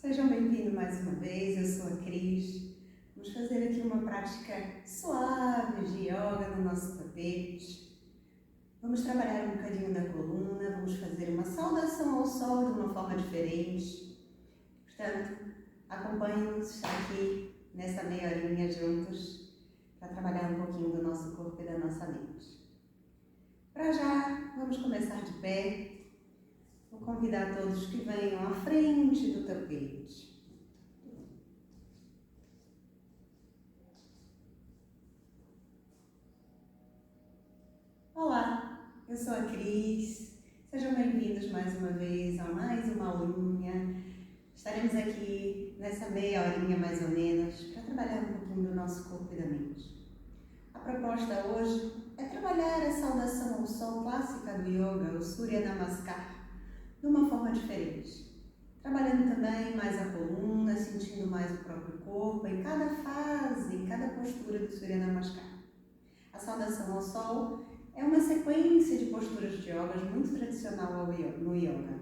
Sejam bem-vindos mais uma vez, eu sou a Cris. Vamos fazer aqui uma prática suave de yoga no nosso tapete. Vamos trabalhar um bocadinho da coluna, vamos fazer uma saudação ao sol de uma forma diferente. Portanto, acompanhe-nos aqui nessa meia horinha juntos para trabalhar um pouquinho do nosso corpo e da nossa mente. Para já, vamos começar de pé. Vou convidar todos que venham à frente do tapete. Olá, eu sou a Cris. Sejam bem-vindos mais uma vez a mais uma aulinha. Estaremos aqui nessa meia horinha mais ou menos para trabalhar um pouquinho do nosso corpo e da mente. A proposta hoje é trabalhar a saudação ao sol clássica do yoga, o Surya Namaskar, de uma forma diferente, trabalhando também mais a coluna, sentindo mais o próprio corpo em cada fase, em cada postura do Surya Namaskar. A saudação ao sol é uma sequência de posturas de yoga muito tradicional no yoga.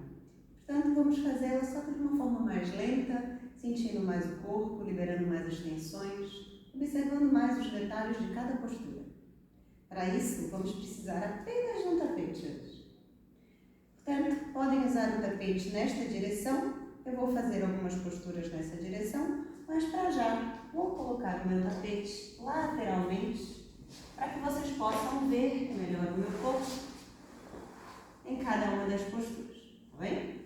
Portanto, vamos fazê-la só que de uma forma mais lenta, sentindo mais o corpo, liberando mais as tensões, observando mais os detalhes de cada postura. Para isso, vamos precisar apenas de um tapete hoje. Portanto, podem usar o tapete nesta direção. Eu vou fazer algumas posturas nessa direção, mas para já vou colocar o meu tapete lateralmente para que vocês possam ver melhor o meu corpo em cada uma das posturas, tá bem?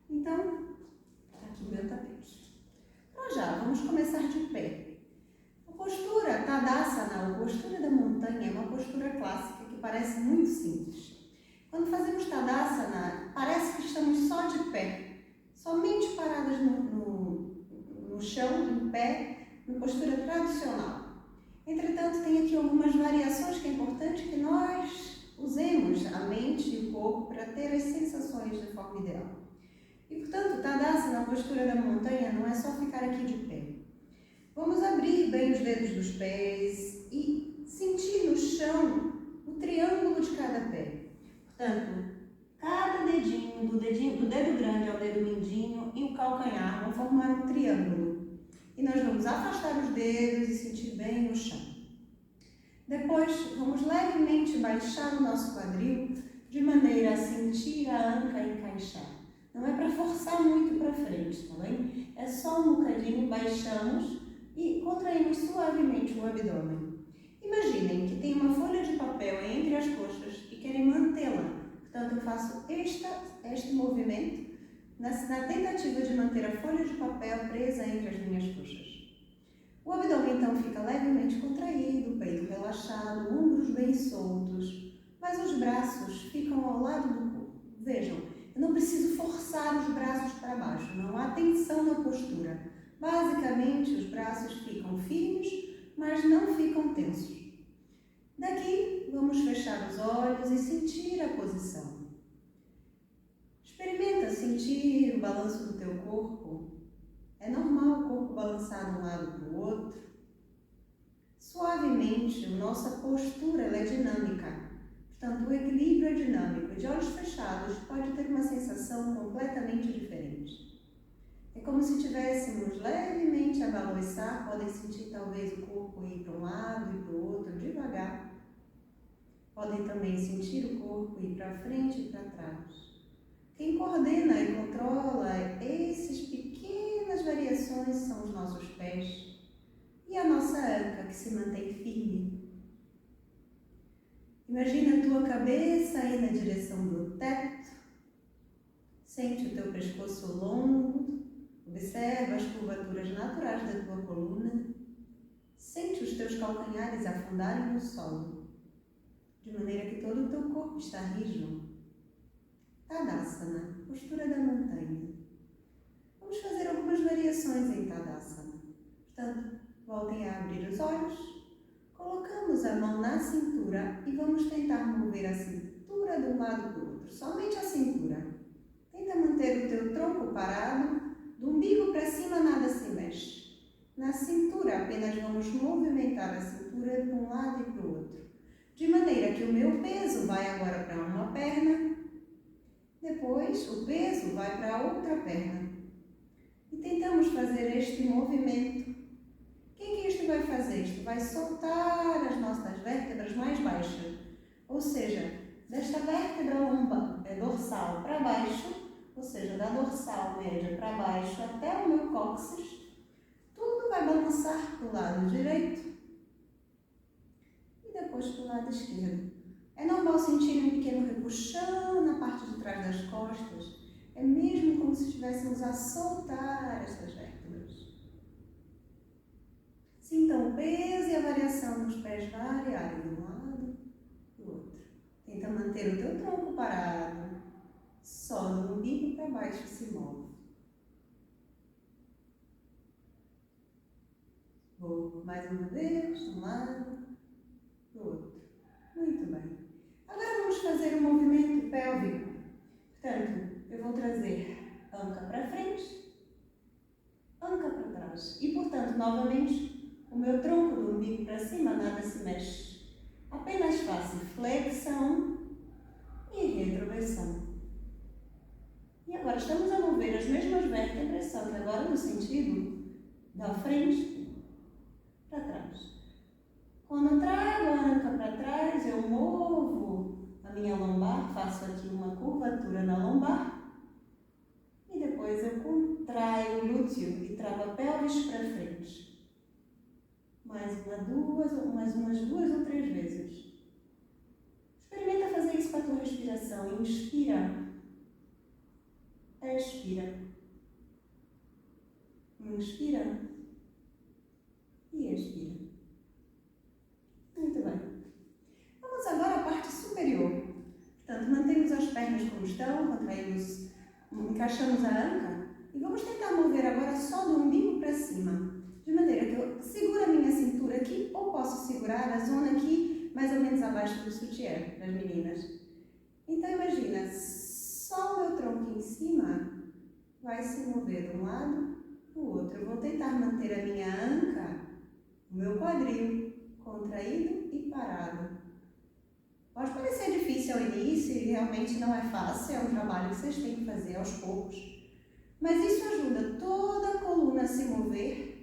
Então, aqui o meu tapete. Para já, vamos começar de pé. A postura Tadasana, a postura da montanha, é uma postura clássica que parece muito simples. Quando fazemos Tadasana, parece que estamos só de pé, somente paradas no chão, em pé, na postura tradicional. Entretanto, tem aqui algumas variações que é importante que nós usemos a mente e o corpo para ter as sensações de forma ideal. E, portanto, Tadasana, a postura da montanha, não é só ficar aqui de pé. Vamos abrir bem os dedos dos pés e sentir no chão o triângulo de cada pé. Portanto, cada dedinho, do dedo grande ao dedo mindinho e o calcanhar vão formar um triângulo. E nós vamos afastar os dedos e sentir bem o chão. Depois, vamos levemente baixar o nosso quadril de maneira a sentir a anca encaixar. Não é para forçar muito para frente, tá bem? É só um bocadinho, baixamos e contraímos suavemente o abdômen. Imaginem que tem uma folha de papel entre as coxas e querem mantê-la. Portanto, eu faço este movimento na tentativa de manter a folha de papel presa entre as minhas coxas. O abdômen, então, fica levemente contraído, o peito relaxado, ombros bem soltos, mas os braços ficam ao lado do corpo. Vejam, eu não preciso forçar os braços para baixo, não há tensão na postura. Basicamente, os braços ficam firmes, mas não ficam tensos. Daqui, vamos fechar os olhos e sentir a posição. Experimenta sentir o balanço do teu corpo. É normal o corpo balançar de um lado para o outro. Suavemente, a nossa postura é dinâmica. Portanto, o equilíbrio é dinâmico. De olhos fechados, pode ter uma sensação completamente diferente. É como se estivéssemos levemente a balançar, podem sentir talvez o corpo ir para um lado e para o outro, devagar. Podem também sentir o corpo ir para frente e para trás. Quem coordena e controla essas pequenas variações são os nossos pés e a nossa anca que se mantém firme. Imagina a tua cabeça aí na direção do teto. Sente o teu pescoço longo. Observa as curvaturas naturais da tua coluna. Sente os teus calcanhares afundarem no solo, de maneira que todo o teu corpo está rígido. Tadasana, postura da montanha. Vamos fazer algumas variações em Tadasana. Portanto, voltem a abrir os olhos. Colocamos a mão na cintura e vamos tentar mover a cintura de um lado para o outro. Somente a cintura. Tenta manter o teu tronco parado. Do umbigo para cima nada se mexe. Na cintura apenas vamos movimentar a cintura de um lado e para o outro. De maneira que o meu peso vai agora para uma perna. Depois o peso vai para a outra perna. E tenta vamos fazer este movimento. O que isto vai fazer? Isto vai soltar as nossas vértebras mais baixas. Ou seja, desta vértebra dorsal para baixo, ou seja, da dorsal média para baixo até o meu cóccix, tudo vai balançar para o lado direito e depois para o lado esquerdo. É normal sentir um pequeno repuxão na parte de trás das costas. É mesmo como se estivéssemos a soltar essas vértebras. Sintam o peso e a variação dos pés variarem de um lado e do outro. Tenta manter o teu tronco parado. Só do umbigo para baixo se move. Vou mais uma vez, de um lado, do outro. Muito bem. Agora vamos fazer um movimento pélvico. Portanto, eu vou trazer anca para frente, anca para trás. E, portanto, novamente, o meu tronco do umbigo para cima nada se mexe. Apenas faço flexão e retroversão. E agora estamos a mover as mesmas vértebras, só que agora no sentido da frente para trás. Quando eu trago a anca para trás, eu movo a minha lombar, faço aqui uma curvatura na lombar e depois eu contraio o glúteo e trago a pelvis para frente. Mais umas duas ou três vezes. Experimenta fazer isso com a tua respiração. Inspira. Expira. Inspira e expira. Muito bem. Vamos agora à parte superior. Portanto, mantemos as pernas como estão, contraímos, encaixamos a anca e vamos tentar mover agora só do umbigo para cima. De maneira que eu seguro a minha cintura aqui ou posso segurar a zona aqui mais ou menos abaixo do sutiã das meninas. Então imagina, só o meu tronco em cima vai se mover de um lado para o outro. Eu vou tentar manter a minha anca, o meu quadril, contraído e parado. Pode parecer difícil ao início e realmente não é fácil, é um trabalho que vocês têm que fazer aos poucos. Mas isso ajuda toda a coluna a se mover.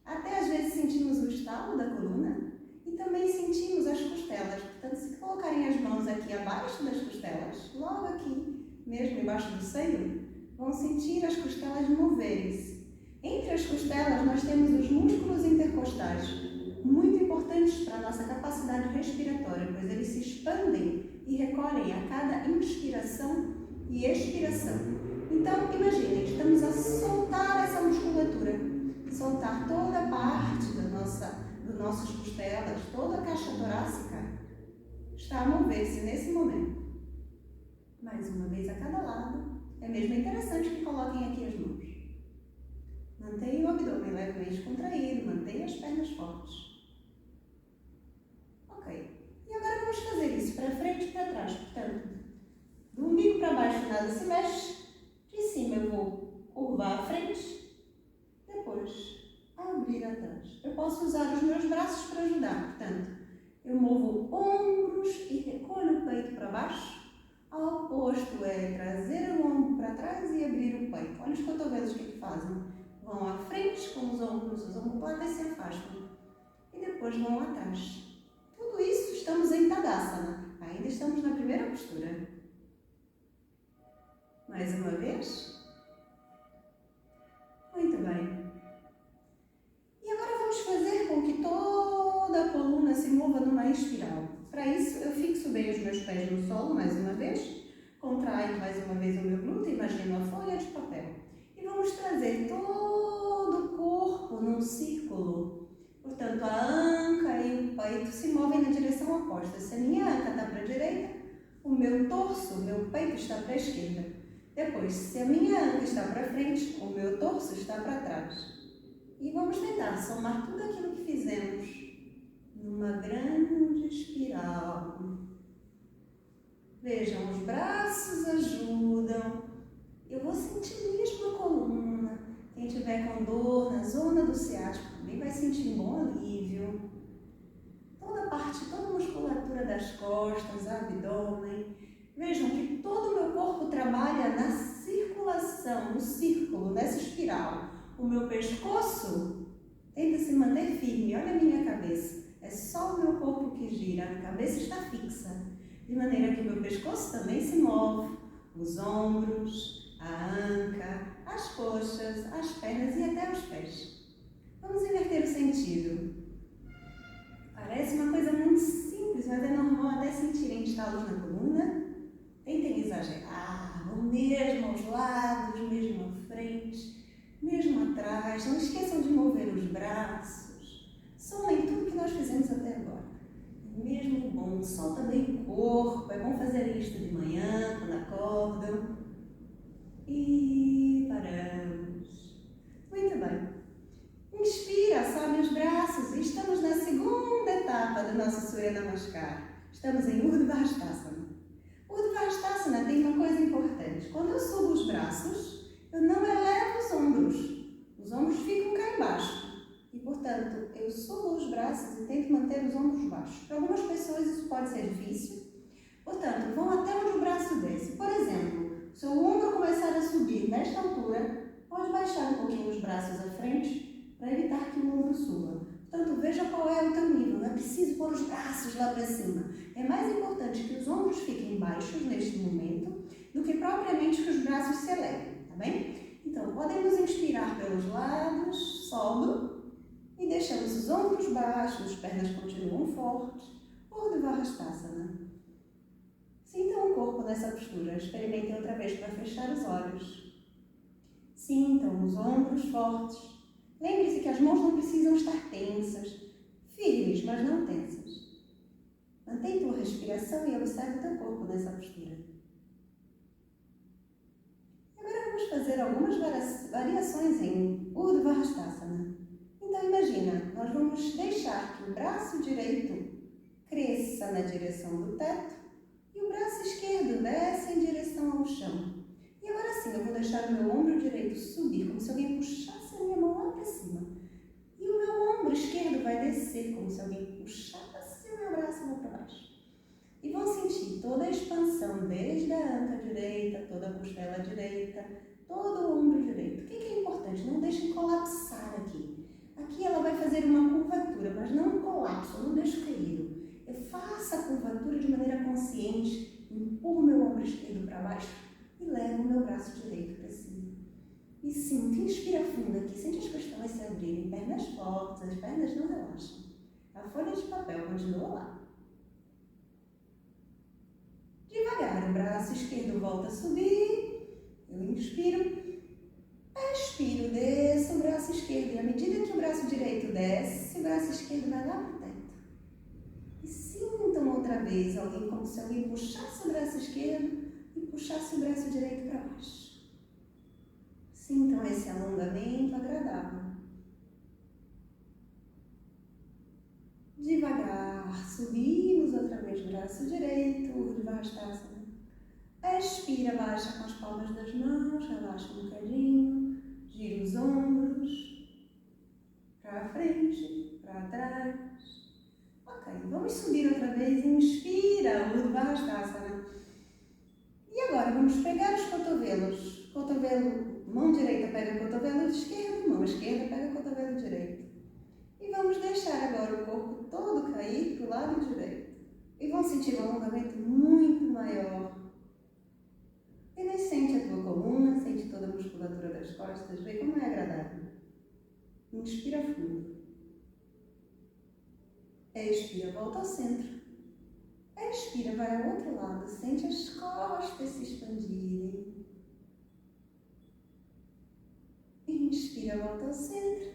Até às vezes sentimos o estalo da coluna e também sentimos as costelas. Portanto, se colocarem as mãos aqui abaixo das costelas, logo aqui, mesmo embaixo do seio, vão sentir as costelas moverem-se. Entre as costelas nós temos os músculos intercostais, muito importantes para a nossa capacidade respiratória, pois eles se expandem e recolhem a cada inspiração e expiração. Então, imaginem, estamos a soltar essa musculatura, soltar toda a parte das nossas costelas, toda a caixa torácica está a mover-se nesse momento. Mais uma vez a cada lado. É mesmo interessante que coloquem aqui as mãos. Mantenha o abdômen levemente contraído, mantenha as pernas fortes. Ok. E agora vamos fazer isso para frente e para trás. Portanto, do umbigo para baixo nada se mexe. De cima eu vou curvar à frente. Depois, abrir atrás. Eu posso usar os meus braços para ajudar. Portanto, eu movo ombros e recolho o peito para baixo. Ao oposto é trazer o ombro para trás e abrir o peito. Olha os cotovelos o que fazem. Vão à frente com os omoplatas se afastam. E depois vão atrás. Tudo isso estamos em Tadasana. Ainda estamos na primeira postura. Mais uma vez. Muito bem. E agora vamos fazer com que toda a coluna se mova numa espiral. Para isso, eu fixo bem os meus pés no solo, mais uma vez. Contraio mais uma vez o meu glúteo, imagino a folha de papel. E vamos trazer todo o corpo num círculo. Portanto, a anca e o peito se movem na direção oposta. Se a minha anca está para a direita, o meu torso, o meu peito está para a esquerda. Depois, se a minha anca está para frente, o meu torso está para trás. E vamos tentar somar tudo aquilo que fizemos numa grande espiral. Vejam, os braços ajudam. Eu vou sentir mesmo a coluna. Quem tiver com dor na zona do ciático também vai sentir um bom alívio. Toda a musculatura das costas, abdômen. Vejam que todo o meu corpo trabalha na circulação no círculo, nessa espiral, o meu pescoço tenta se manter firme. Olha a minha cabeça. É só o meu corpo que gira, a cabeça está fixa. De maneira que o meu pescoço também se move. Os ombros, a anca, as coxas, as pernas e até os pés. Vamos inverter o sentido. Parece uma coisa muito simples, mas é normal até sentirem estalos na coluna. Tentem exagerar, vão mesmo aos lados, mesmo à frente, mesmo atrás. Não esqueçam de mover os braços. Somem tudo que nós fizemos até agora. Mesmo bom, solta bem o corpo. É bom fazer isto de manhã, quando acordam. E paramos. Muito bem. Inspira, sobe os braços. Estamos na segunda etapa do nosso Surya Namaskar. Estamos em Urdhva-hastasana. Urdhva-hastasana tem uma coisa importante. Quando eu subo os braços, eu não elevo os ombros. Os ombros ficam cá embaixo. E, portanto, eu subo os braços e tento manter os ombros baixos. Para algumas pessoas isso pode ser difícil. Portanto, vão até onde o braço desce. Por exemplo, se o ombro começar a subir nesta altura, pode baixar um pouquinho os braços à frente para evitar que o ombro suba. Portanto, veja qual é o teu nível. Não é preciso pôr os braços lá para cima. É mais importante que os ombros fiquem baixos neste momento do que propriamente que os braços se elevem, tá bem? Então, podemos inspirar pelos lados, sobe. E deixamos os ombros baixos, as pernas continuam fortes. Urdhva-hastasana. Sintam o corpo nessa postura. Experimentem outra vez para fechar os olhos. Sintam os ombros fortes. Lembre-se que as mãos não precisam estar tensas. Firmes, mas não tensas. Mantém tua respiração e observe o teu corpo nessa postura. Agora vamos fazer algumas variações em Urdhva-hastasana. Então imagina, nós vamos deixar que o braço direito cresça na direção do teto e o braço esquerdo desce em direção ao chão. E agora sim, eu vou deixar o meu ombro direito subir, como se alguém puxasse a minha mão lá para cima. E o meu ombro esquerdo vai descer, como se alguém puxasse o meu braço lá para baixo. E vão sentir toda a expansão, desde a anca direita, toda a costela direita, todo o ombro direito. O que é importante? Não deixem colapsar aqui. Aqui ela vai fazer uma curvatura, mas não um colapso, não deixo caído. Eu faço a curvatura de maneira consciente, empurro meu ombro esquerdo para baixo e levo o meu braço direito para cima. E sinto, inspira fundo aqui, sente as costelas se abrirem, pernas fortes, as pernas não relaxam. A folha de papel continua lá. Devagar, o braço esquerdo volta a subir, eu inspiro. Expiro, desço o braço esquerdo e à medida que o braço direito desce, o braço esquerdo vai lá para o teto. E sintam outra vez alguém como se alguém puxasse o braço esquerdo e puxasse o braço direito para baixo. Sintam esse alongamento agradável. Devagar, subimos outra vez o braço direito, Urdhva-hastasana. Expira, baixa com as palmas das mãos, relaxa um bocadinho, gira os ombros, para a frente, para trás. Ok, vamos subir outra vez, inspira, Urdhva-hastasana. E agora vamos pegar os cotovelos, mão direita pega o cotovelo esquerdo, mão esquerda pega o cotovelo direito. E vamos deixar agora o corpo todo cair para o lado direito. E vão sentir um alongamento muito maior. E sente a tua coluna, sente toda a musculatura das costas, vê como é agradável. Inspira fundo. Expira, volta ao centro. Expira, vai ao outro lado, sente as costas se expandirem. Inspira, volta ao centro.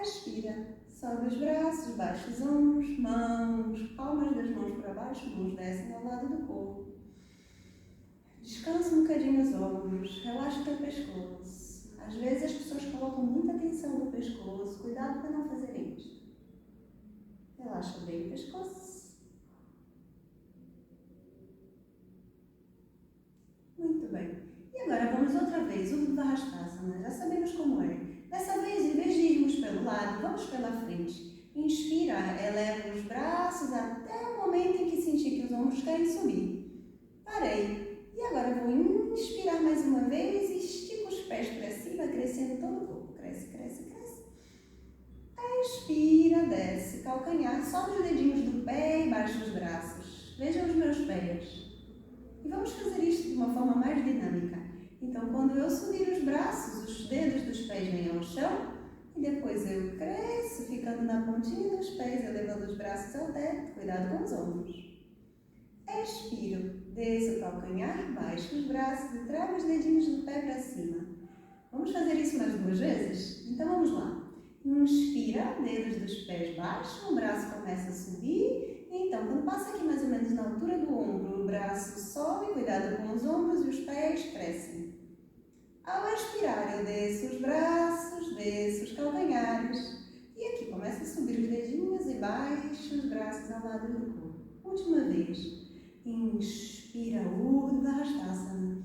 Expira, sobe os braços, baixa os ombros, mãos, palmas das mãos para baixo, mãos descem ao lado do corpo. Descansa um bocadinho os ombros, relaxa o teu pescoço. Às vezes as pessoas colocam muita tensão no pescoço, cuidado para não fazerem isto. Relaxa bem o pescoço. Muito bem. E agora vamos outra vez, o Urdhva-hastasana, já sabemos como é. Dessa vez, em vez de irmos pelo lado, vamos pela frente. Inspira, eleva os braços até o momento em que sentir que os ombros querem subir. Parei. E agora vou inspirar mais uma vez e estico os pés. desce, calcanhar, sobe os dedinhos do pé e baixa os braços. Vejam os meus pés. E vamos fazer isto de uma forma mais dinâmica. Então, quando eu subir os braços, os dedos dos pés vêm ao chão e depois eu cresço, ficando na pontinha dos pés, elevando os braços ao teto. Cuidado com os ombros. Expiro, desço o calcanhar, baixo os braços e trago os dedinhos do pé para cima. Vamos fazer isso mais 2 vezes? Então vamos lá. Inspira, dedos dos pés baixam, o braço começa a subir. Então, quando passa aqui mais ou menos na altura do ombro, o braço sobe, cuidado com os ombros e os pés crescem. Ao expirar, eu desço os braços, desço os calcanhares. E aqui começa a subir os dedinhos e baixo os braços ao lado do corpo. Última vez. Inspira, Urdhva Hastasana.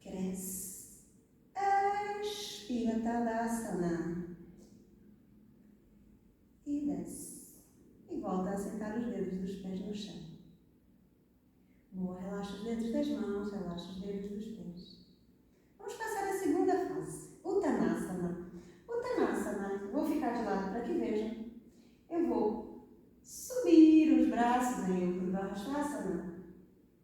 Cresce. Expira, Tadasana. E desce. E volta a sentar os dedos dos pés no chão. Boa, relaxa os dedos das mãos, relaxa os dedos dos pés. Vamos passar à segunda fase. Uttanasana. Uttanasana, vou ficar de lado para que vejam. Eu vou subir os braços em Urdhva Hastasana.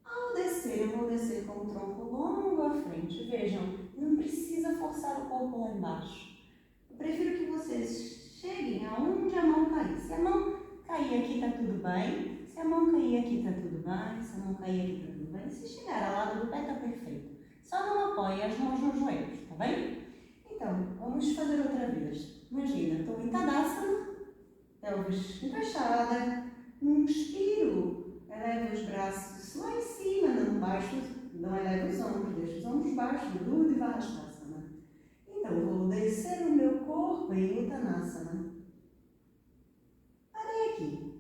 Ao descer, eu vou descer com o tronco longo à frente. Vejam, não precisa forçar o corpo lá embaixo. Eu prefiro que vocês cheguem aonde a mão cair. Se a mão cair aqui, está tudo bem. Se a mão cair aqui, está tudo bem. Se a mão cair aqui, está tudo bem. Se chegar ao lado do pé, está perfeito. Só não apoie as mãos nos joelhos, está bem? Então, vamos fazer outra vez. Imagina, estou em Tadasana, pelvis encaixada, inspiro, elevo os braços lá em cima, não baixo, não elevo os ombros, deixo os ombros baixos, Urdhva Hastasana. Então, vou descer o meu corpo em Uttanasana. Parei aqui.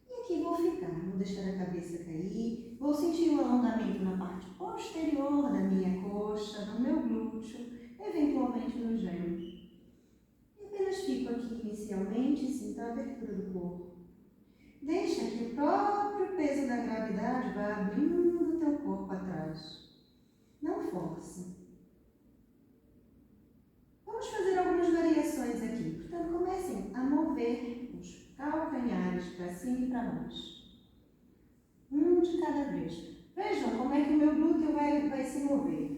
E aqui vou ficar, vou deixar a cabeça cair, vou sentir o alongamento na parte posterior da minha coxa, no meu glúteo, eventualmente nos gêmeos. E apenas fico aqui inicialmente e sinto a abertura do corpo. Deixa que o próprio peso da gravidade vá abrindo o teu corpo atrás. Não force. Vamos fazer algumas variações aqui. Portanto, comecem a mover os calcanhares para cima e para baixo. Um de cada vez. Vejam como é que o meu glúteo vai se mover.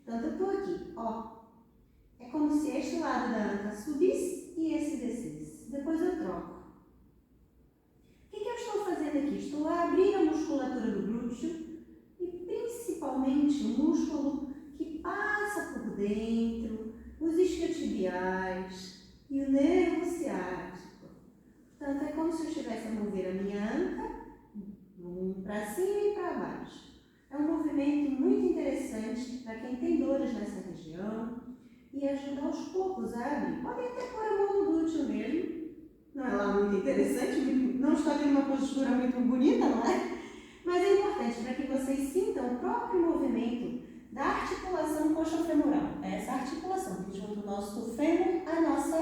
Portanto, eu estou aqui, ó. É como se este lado da anca subisse e esse descesse. Depois eu troco. O que eu estou fazendo aqui? Estou a abrir a musculatura do glúteo e principalmente o músculo que passa por dentro, os isquiotibiais e o nervo ciático. Portanto, é como se eu estivesse a mover a minha anca para cima e para baixo. É um movimento muito interessante para quem tem dores nessa região e ajuda aos poucos a abrir. Podem até pôr a mão no glúteo mesmo. Não é lá muito interessante, não está tendo uma postura muito bonita, não é? Mas é importante para que vocês sintam o próprio movimento da articulação coxofemoral. É essa articulação que junta o nosso fêmur à nossa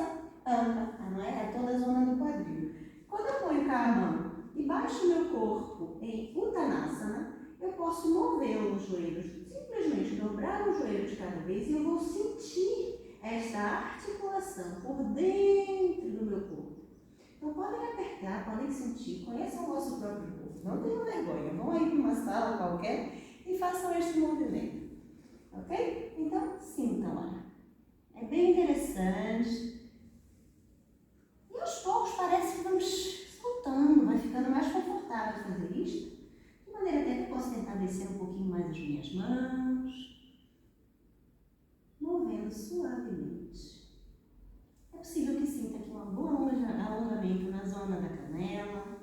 anca, não é? A toda a zona do quadril. Quando eu ponho cá a mão e baixo o meu corpo em Uttanasana, eu posso mover os joelhos, simplesmente dobrar o joelho de cada vez e eu vou sentir esta articulação por dentro do meu corpo. Então podem apertar, podem sentir, conheçam o vosso próprio corpo, não tenham vergonha, vão aí para uma sala qualquer e façam este movimento, ok? Então sintam, olha, é bem interessante e aos poucos parece que vamos soltando, vai ficando mais confortável fazer isto, de maneira até que eu posso tentar descer um pouquinho mais as minhas mãos, movendo suavemente. É possível que sinta aqui um bom alongamento na zona da canela.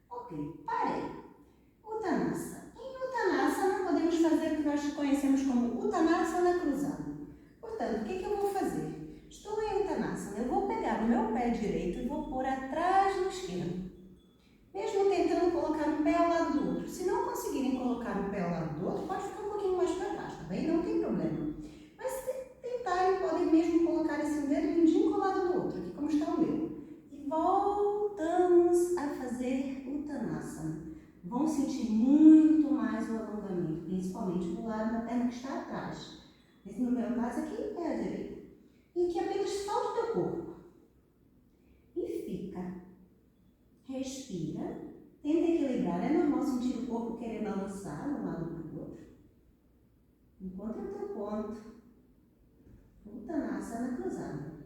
Ok, parei. Uttanasana. Em Uttanasana, podemos fazer o que nós conhecemos como Uttanasana cruzado. Portanto, o que eu vou fazer? Estou em Uttanasana, eu vou pegar o meu pé direito e vou pôr atrás do esquerdo. Mesmo tentando colocar um pé ao lado do outro. Se não conseguirem colocar um pé ao lado do outro, pode ficar um pouquinho mais para trás, tá bem? Não tem problema. Mas se tentarem, podem mesmo colocar esse dedo mindinho colado no outro, aqui como está o meu. E voltamos a fazer Uttanasana. Vão sentir muito mais o alongamento, principalmente do lado da perna que está atrás. Mas no meu caso aqui é a direita. E aqui apenas solta o teu corpo. E fica. Respira. Tenta equilibrar. É normal sentir o corpo querer balançar de um lado para o outro. Encontra o teu ponto. Uttanasana cruzada.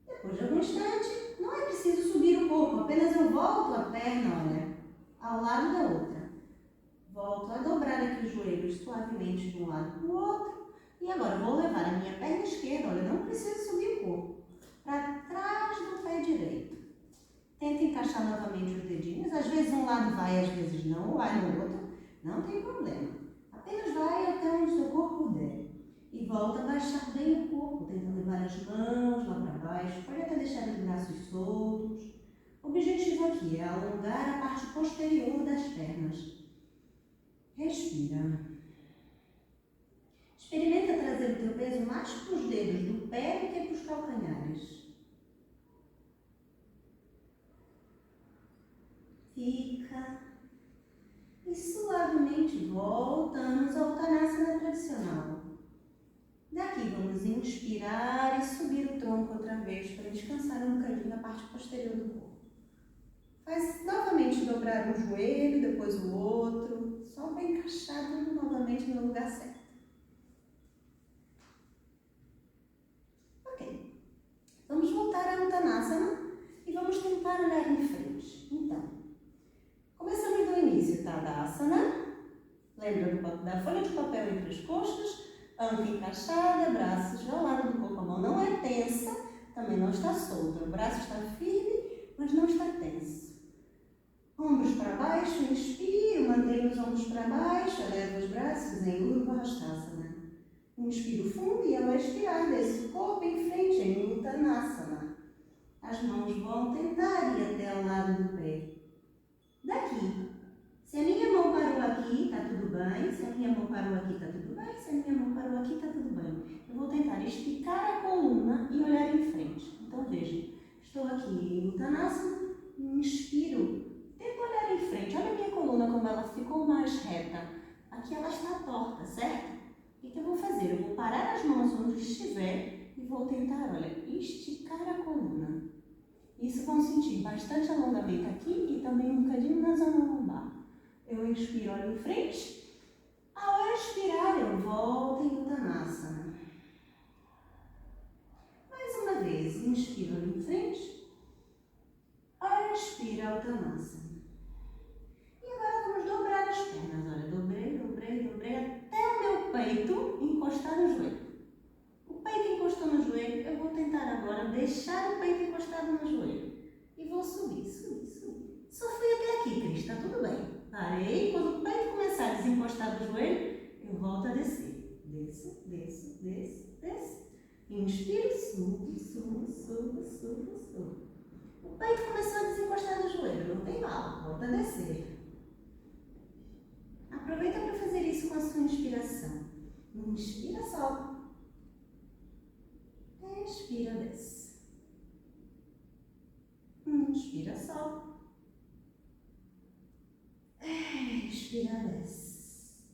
Depois de algum instante, não é preciso subir o corpo. Apenas eu volto a perna, olha, ao lado da outra. Volto a dobrar aqui os joelhos suavemente de um lado para o outro. E agora vou levar a minha perna esquerda, olha, não preciso subir o corpo, para trás do pé direito. Tenta encaixar novamente os dedinhos. Às vezes um lado vai, às vezes não, ou vai no outro. Não tem problema. Apenas vai até onde o seu corpo der. E volta a baixar bem o corpo. Tenta levar as mãos lá para baixo. Pode até deixar os braços soltos. O objetivo aqui é alongar a parte posterior das pernas. Respira. Experimenta trazer o teu peso mais para os dedos do pé do que para os calcanhares. Fica. E suavemente voltamos ao Uttanasana tradicional. Daqui vamos inspirar e subir o tronco outra vez para descansar um bocadinho a parte posterior do corpo. Faz novamente dobrar um joelho, depois o outro, só para encaixar tudo novamente no lugar certo. Ok. Vamos voltar ao Uttanasana e vamos tentar olhar em frente. Então, começamos do início, Tadasana. Lembra da folha de papel entre as coxas, anca encaixada, braços ao lado do corpo. A mão não é tensa, também não está solta. O braço está firme, mas não está tenso. Ombros para baixo, inspiro, mantenho os ombros para baixo, eleva os braços em Urdhva Hastasana. Inspiro fundo e ao expirar, desço o corpo em frente em Uttanasana. As mãos vão tentar ir até ao lado do pé. Daqui, se a minha mão parou aqui, está tudo bem. Se a minha mão parou aqui, está tudo bem. Se a minha mão parou aqui, está tudo bem. Eu vou tentar esticar a coluna e olhar em frente. Então, vejam, estou aqui em Uttanasana, inspiro, tento olhar em frente. Olha a minha coluna como ela ficou mais reta. Aqui ela está torta, certo? O que eu vou fazer? Eu vou parar as mãos onde estiver e vou tentar, olha, esticar a coluna. Isso vão sentir bastante alongamento aqui e também um bocadinho na zona lombar. Eu inspiro, olho em frente. Ao expirar, eu volto em Uttanasana. Mais uma vez, inspiro, olho em frente. Expiro, Uttanasana. E agora vamos dobrar as pernas. Olha, dobrei, dobrei, dobrei até o meu peito encostar no joelho. O peito encostou no joelho, eu vou tentar agora deixar o peito encostado no joelho. E vou subir, subir, subir. Só fui até aqui, Cris, está tudo bem. Parei, quando o peito começar a desencostar do joelho, eu volto a descer. Desço, desço, desço, desço. Inspiro, subo, subo, subo, subo, subo. O peito começou a desencostar do joelho, não tem mal, volta a descer. Aproveita para fazer isso com a sua inspiração. Inspira, sobe. Expira, desce. Inspira, sobe. Expira, desce.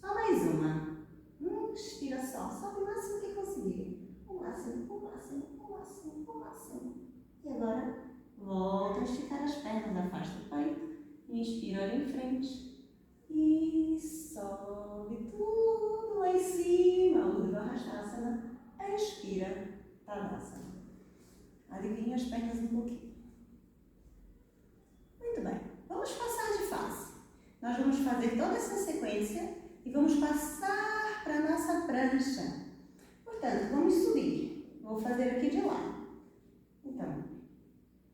Só mais uma. Inspira só, sobe o máximo que conseguir. O máximo, o máximo, o máximo, o máximo. E agora, volta a esticar as pernas, afasta o peito. Inspira, olha em frente. E sobe tudo lá em cima. Urdhva Hastasana. Expira, Tadasana. Adivinha as pernas um pouquinho. Muito bem. Vamos passar de fase. Nós vamos fazer toda essa sequência e vamos passar para a nossa prancha. Portanto, vamos subir. Vou fazer aqui de lado. Então,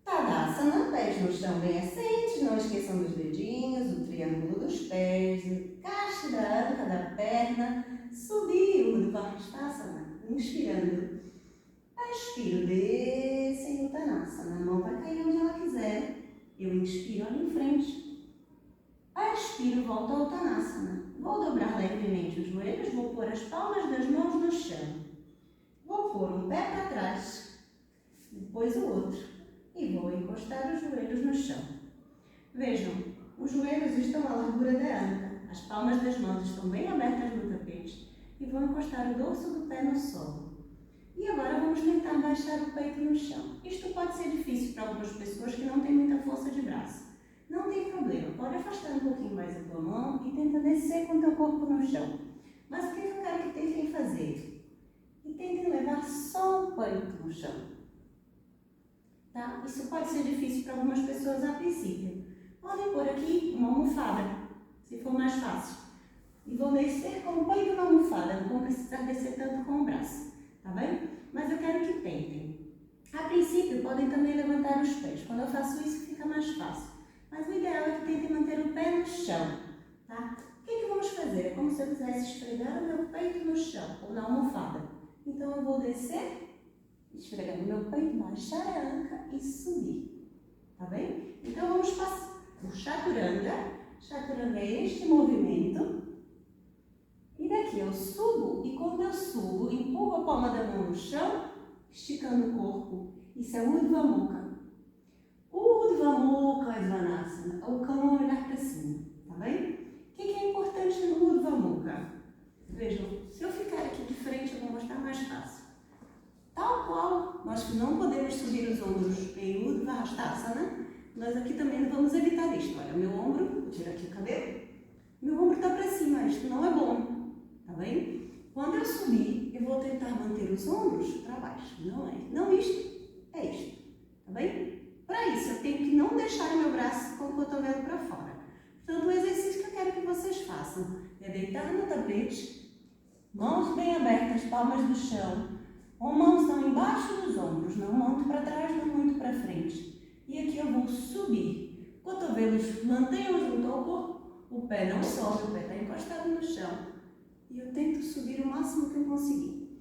Tadasana, pés no chão bem assentes, não esqueçam dos dedinhos, o triângulo dos pés, encaixe da anca da perna, subir, Urdhva Hastasana. Inspirando. Expiro, desce em Uttanasana. A mão vai cair onde ela quiser. Eu inspiro, olho em frente. Expiro, volto ao Uttanasana. Vou dobrar levemente os joelhos, vou pôr as palmas das mãos no chão. Vou pôr um pé para trás, depois o outro. E vou encostar os joelhos no chão. Vejam, os joelhos estão à largura da anca. As palmas das mãos estão bem abertas no tapete. e vou encostar o dorso do pé no solo. E agora vamos tentar baixar o peito no chão. Isto pode ser difícil para algumas pessoas que não têm muita força de braço. Não tem problema, pode afastar um pouquinho mais a tua mão e tenta descer com o teu corpo no chão. Mas o que eu quero que tentem fazer? E tentem levar só o peito no chão. Tá? Isso pode ser difícil para algumas pessoas a princípio. Podem pôr aqui uma almofada, se for mais fácil. E vou descer com o peito na almofada, não vou precisar descer tanto com o braço, tá bem? Mas eu quero que tentem. A princípio, podem também levantar os pés. Quando eu faço isso, fica mais fácil. Mas o ideal é que tentem manter o pé no chão, tá? O que vamos fazer? É como se eu quisesse esfregar o meu peito no chão, ou na almofada. Então, eu vou descer, esfregando o meu peito, baixar a anca e subir, tá bem? Então, vamos passar o chaturanga. Chaturanga é este movimento. E daqui eu subo, e quando eu subo, empurro a palma da mão no chão, esticando o corpo. Isso é o Urdhva Mukha. O Urdhva Mukha Svanasana, o cão olhar para cima, tá bem? O que é importante no Urdhva Mukha? Vejam, se eu ficar aqui de frente, eu vou mostrar mais fácil. Tal qual nós não podemos subir os ombros em Urdhva Hastasana, nós aqui também vamos evitar isto. Olha, meu ombro, vou tirar aqui o cabelo, meu ombro está para cima, isto não é bom. Tá bem? Quando eu subir, eu vou tentar manter os ombros para baixo. Não isto, é isto. Tá bem? Para isso, eu tenho que não deixar o meu braço com o cotovelo para fora. Portanto, o exercício que eu quero que vocês façam é deitar no tapete, mãos bem abertas, palmas do chão, com mãos estão embaixo dos ombros, não muito para trás, não muito para frente. E aqui eu vou subir. Cotovelos mantenham junto ao corpo, o pé não sobe, o pé está encostado no chão. E eu tento subir o máximo que eu conseguir.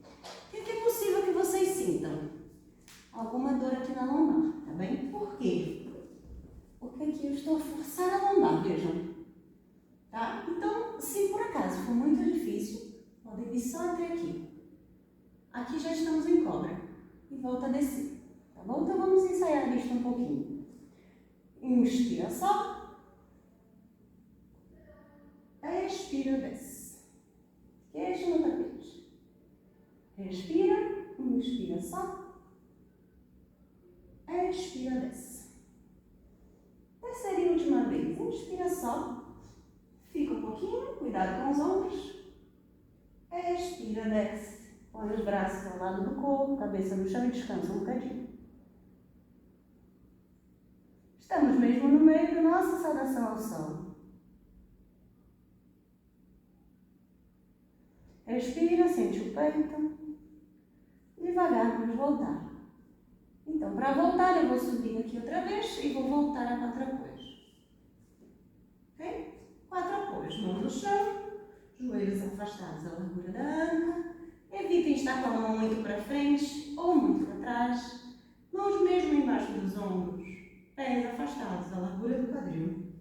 O que é possível que vocês sintam? Alguma dor aqui na lombar, tá bem? Por quê? Porque aqui eu estou a forçar a lombar, vejam. Tá? Então, se por acaso for muito difícil, podem vir só até aqui. Aqui já estamos em cobra. E volta a descer. Tá bom? Então vamos ensaiar isto um pouquinho. Inspira, sobe. Expira, desce. Queixo no tapete. Respira, inspira, sobe. Expira, desce. Terceira e última vez. Inspira, sobe. Fica um pouquinho, cuidado com os ombros. Expira, desce. Põe os braços ao lado do corpo, cabeça no chão e descansa um bocadinho. Estamos mesmo no meio da nossa saudação ao sol. Respira, sente o peito. Devagar vamos voltar. Então, para voltar, eu vou subir aqui outra vez e vou voltar a 4 apoios. Ok? 4 apoios. Mão no chão, joelhos afastados à largura da anca. Evitem estar com a mão muito para frente ou muito para trás. Mãos mesmo embaixo dos ombros. Pés afastados à largura do quadril.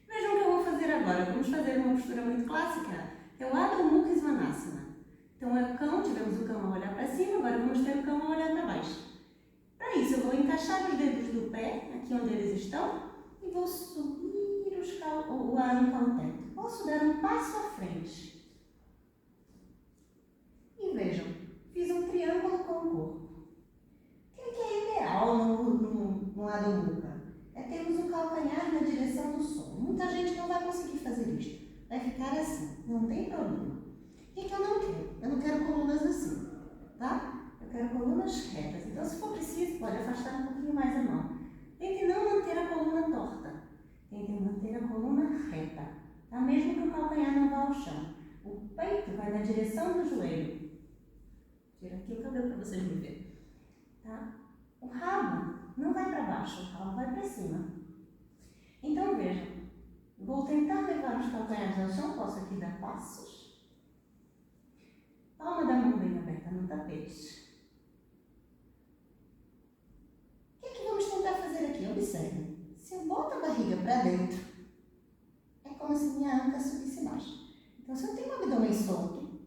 Vejam o que eu vou fazer agora. Vamos fazer uma postura muito clássica. É o Adho Mukha Svanasana. Então é o cão, tivemos o cão a olhar para cima, agora vamos ter o cão a olhar para baixo. Para isso eu vou encaixar os dedos do pé, aqui onde eles estão, e vou subir a anca ao teto. Posso dar um passo à frente. E vejam, fiz um triângulo com o corpo. O que é ideal no Adho Mukha? É termos o calcanhar na direção do solo. Muita gente não vai conseguir fazer isto. Vai ficar assim, não tem problema. O que eu não quero? Eu não quero colunas assim, tá? Eu quero colunas retas. Então, se for preciso, pode afastar um pouquinho mais a mão. Tente não manter a coluna torta. Tente manter a coluna reta, tá? Mesmo que o calcanhar não vá ao chão. O peito vai na direção do joelho. Tira aqui o cabelo para vocês me verem, tá? O rabo não vai para baixo, o rabo vai para cima. Então, vejam. Vou tentar levar os calcanhares ao chão, posso aqui dar passos. Palma da mão bem aberta no tapete. O que vamos tentar fazer aqui? Observem. Se eu boto a barriga para dentro, é como se minha anca subisse baixo. Então, se eu tenho um abdômen solto,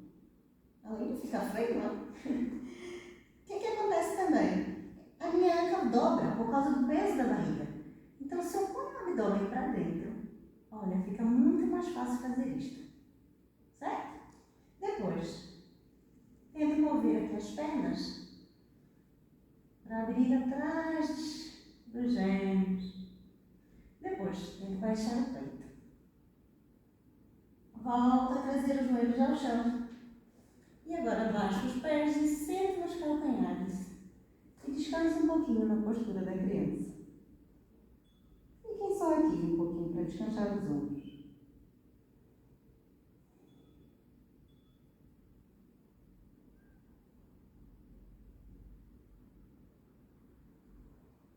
além de ficar feio, não? O que acontece também? A minha anca dobra por causa do peso da barriga. Então, se eu ponho o abdômen para dentro, olha, fica muito mais fácil fazer isto. Certo? Depois Depois, tenta mover aqui as pernas para abrir atrás dos gêmeos. Depois, tenta baixar o peito. Volta a trazer os joelhos ao chão. E agora baixa os pés e senta nos calcanhares. E descansa um pouquinho na postura da criança. Fiquem só aqui um pouquinho para descansar os ombros.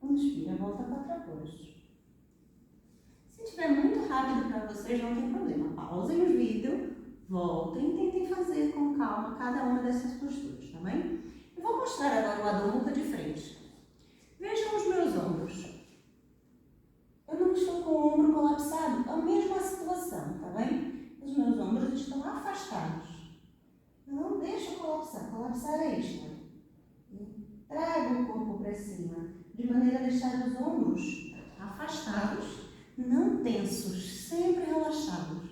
Inspira, volta para trapézio. Se estiver muito rápido para vocês, não tem problema. Pausem o vídeo, voltem e tentem fazer com calma cada uma dessas posturas, tá bem? Eu vou mostrar agora o Adho Mukha de frente. Vejam os meus ombros. Eu não estou com o ombro colapsado, a mesma situação, tá bem? Os meus ombros estão afastados. Não deixa colapsar. Colapsar é isto. Traga o corpo para cima, de maneira a deixar os ombros afastados, não tensos, sempre relaxados.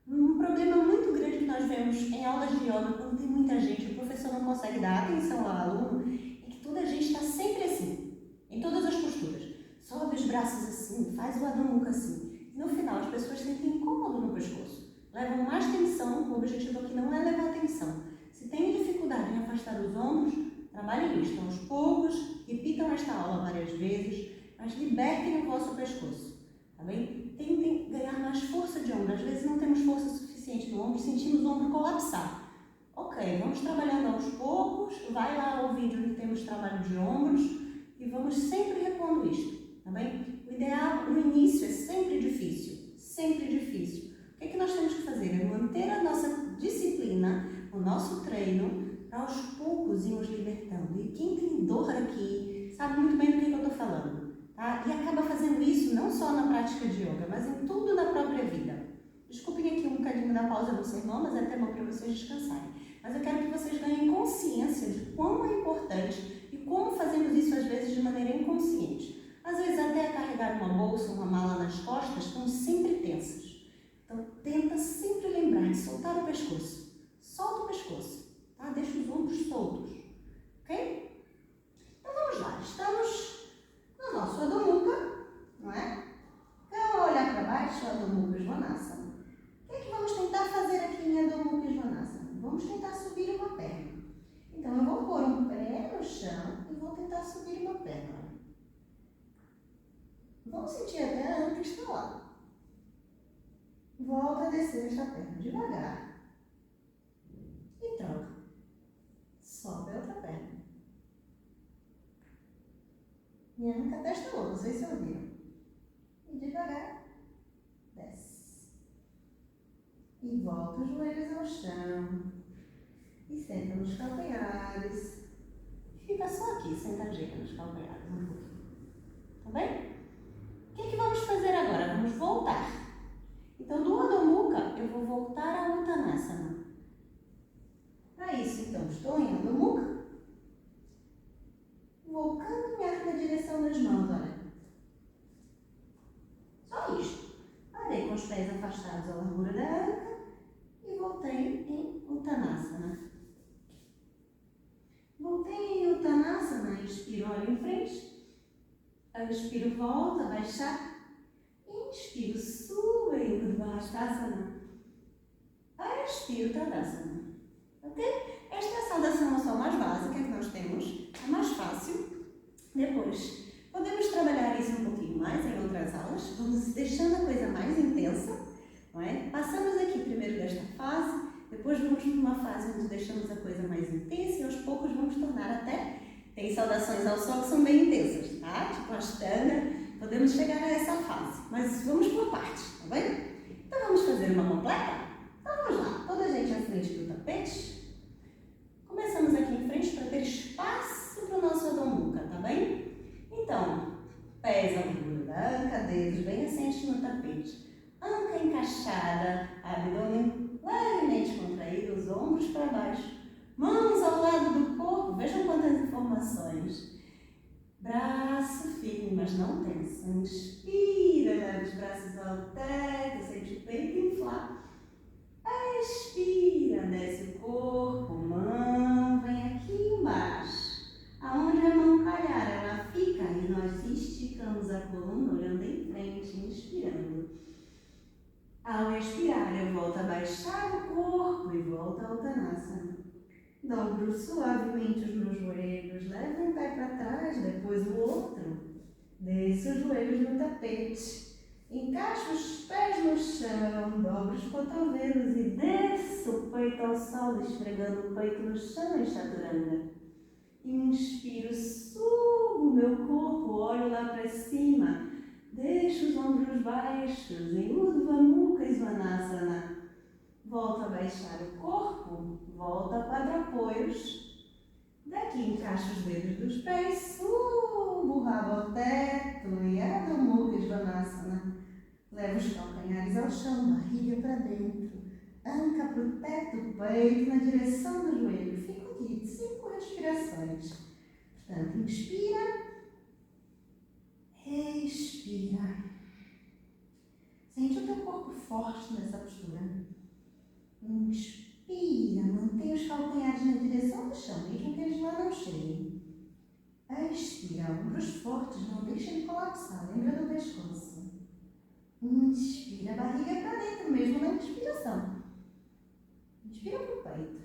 Um problema muito grande que nós vemos em aulas de yoga, quando tem muita gente, o professor não consegue dar atenção ao aluno, é que toda a gente está sempre assim, em todas as posturas. Sobe os braços assim, faz o Adho Mukha assim. E no final as pessoas sentem incômodo no pescoço, levam mais tensão. O objetivo aqui não é levar tensão. Se tem dificuldade em afastar os ombros, trabalhem isto aos poucos, repitam esta aula várias vezes, mas libertem o vosso pescoço, tá bem? Tentem ganhar mais força de ombro. Às vezes não temos força suficiente no ombro, sentimos o ombro colapsar. Ok, vamos trabalhando aos poucos, vai lá ao vídeo onde temos trabalho de ombros e vamos sempre repondo isto, tá bem? O ideal no início é sempre difícil, sempre difícil. O que é que nós temos que fazer? É manter a nossa disciplina, o nosso treino, para aos poucos irmos libertando. E quem tem dor aqui sabe muito bem do que eu estou falando, tá? E acaba fazendo isso não só na prática de yoga, mas em tudo na própria vida. Desculpem aqui um bocadinho da pausa do sermão, mas é até bom para vocês descansarem. Mas eu quero que vocês ganhem consciência de quão é importante e como fazemos isso às vezes de maneira inconsciente. Às vezes até carregar uma bolsa, uma mala nas costas, estão sempre tensas. Então tenta sempre lembrar de soltar o pescoço. Solta o pescoço. Tá? Deixa os ombros soltos, ok? Então vamos lá, estamos no nosso Adho Mukha, não é? Então, olhar para baixo, Adho Mukha Svanasana. O que é que vamos tentar fazer aqui em Adho Mukha Svanasana? Vamos tentar subir uma perna. Então, eu vou pôr um pé no chão e vou tentar subir uma perna. Vamos sentir até a anca estalar. Volta a descer esta perna devagar. E troca. Sobe a outra perna. E anca até estalou, não sei se ouviram. E devagar, desce. E volta os joelhos ao chão. E senta nos calcanhares. Fica só aqui, sentadinha nos calcanhares um pouquinho. Tá bem? O que é que vamos fazer agora? Vamos voltar. Então, do Adho Mukha, eu vou voltar a Uttanasana. Para isso, então, estou em Adho Mukha. Vou caminhar na direção das mãos, olha. Só isto. Parei com os pés afastados à largura da anca e voltei em Uttanasana. Voltei em Uttanasana, inspiro, olho em frente. Expiro, volta, baixar. Inspiro, subo em Urdhva. Expiro, Tadasana. Ok? Esta é a saudação ao sol mais básica que nós temos, é mais fácil. Depois, podemos trabalhar isso um pouquinho mais em outras aulas, vamos deixando a coisa mais intensa, não é? Passamos aqui primeiro desta fase, depois vamos para uma fase onde deixamos a coisa mais intensa e aos poucos vamos tornar até... Tem saudações ao sol que são bem intensas, tá? Tipo a Ashtanga, podemos chegar a essa fase, mas vamos por partes, tá bem? Então vamos fazer uma completa? Então vamos lá, toda a gente à frente do tapete. Começamos aqui em frente para ter espaço para o nosso Adho Mukha, tá bem? Então, pés à largura da anca, dedos bem assentes no tapete. Anca encaixada, abdômen levemente contraído, os ombros para baixo. Mãos ao lado do corpo, vejam quantas informações. Braço firme, mas não tenso. Inspira, os braços ao teto, sente o peito inflar. Expira, desce o corpo, mão, vem aqui embaixo. Aonde a mão calhar, ela fica e nós esticamos a coluna olhando em frente, inspirando. Ao expirar, eu volto a baixar o corpo e volto ao Uttanasana. Dobro suavemente os meus joelhos, levo um pé para trás, depois o outro. Desço os joelhos no tapete. Encaixo os pés no chão, dobro os cotovelos e desço o peito ao solo, esfregando o peito no chão em chaturanga. Inspiro, subo o meu corpo, olho lá para cima, deixo os ombros baixos em Urdhva Mukha Svanasana. Volto a baixar o corpo, volto a quadra-apoios. Daqui encaixo os dedos dos pés, subo o rabo ao teto e Adho Mukha Svanasana. Levo os calcanhares ao chão, barriga para dentro, anca para o teto, peito na direção do joelho. Fico aqui, 5 respirações. Portanto, inspira, expira. Sente o teu corpo forte nessa postura. Inspira, mantém os calcanhares na direção do chão, mesmo que eles lá não cheguem. Expira, ombros fortes, não deixa ele colapsar, lembra do pescoço. Inspira, barriga para dentro, mesmo na inspiração. Inspira para o peito.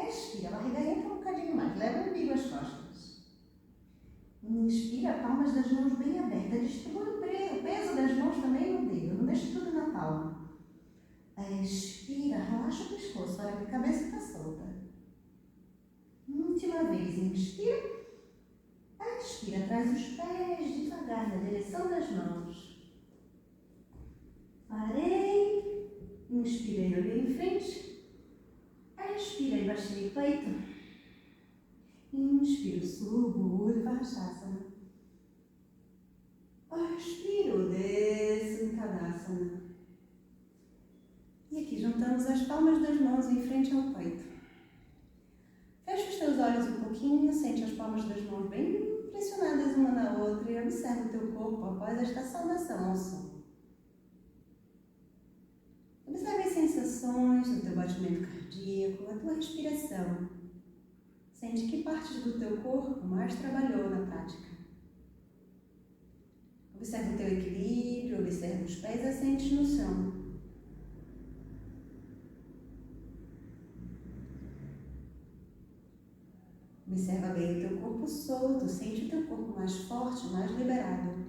Expira, a barriga entra um bocadinho mais, leva o umbigo às costas. Inspira, palmas das mãos bem abertas, distribui o peso das mãos também no dedo, não deixa tudo na palma. Expira, relaxa o pescoço, olha que a cabeça está solta. Última vez, inspira. Expira, traz os pés devagar na direção das mãos. Parei, inspirei, olhei em frente. Expirei, baixei o peito. Inspiro, subo, Urdhva-Stasana. Expiro, desço em Tadasana. E aqui juntamos as palmas das mãos em frente ao peito. Fecha os teus olhos um pouquinho, sente as palmas das mãos bem pressionadas uma na outra e observa o teu corpo após esta saudação ao som. Observe as sensações do teu batimento cardíaco, a tua respiração. Sente que partes do teu corpo mais trabalhou na prática. Observe o teu equilíbrio, observe os pés assentes no chão. Observa bem o teu corpo solto, sente o teu corpo mais forte, mais liberado.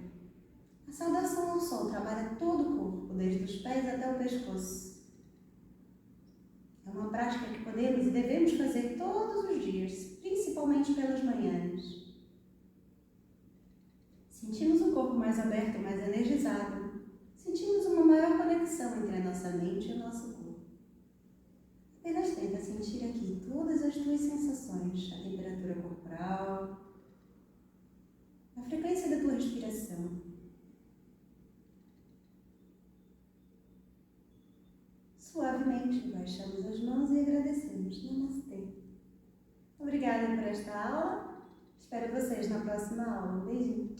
A saudação ao sol trabalha todo o corpo, desde os pés até o pescoço. É uma prática que podemos e devemos fazer todos os dias, principalmente pelas manhãs. Sentimos o corpo mais aberto, mais energizado. Sentimos uma maior conexão entre a nossa mente e o nosso corpo. Apenas tenta sentir aqui todas as tuas sensações, a temperatura corporal, a frequência da tua respiração. Suavemente baixamos as mãos e agradecemos. Namastê. Obrigada por esta aula. Espero vocês na próxima aula. Um beijinho.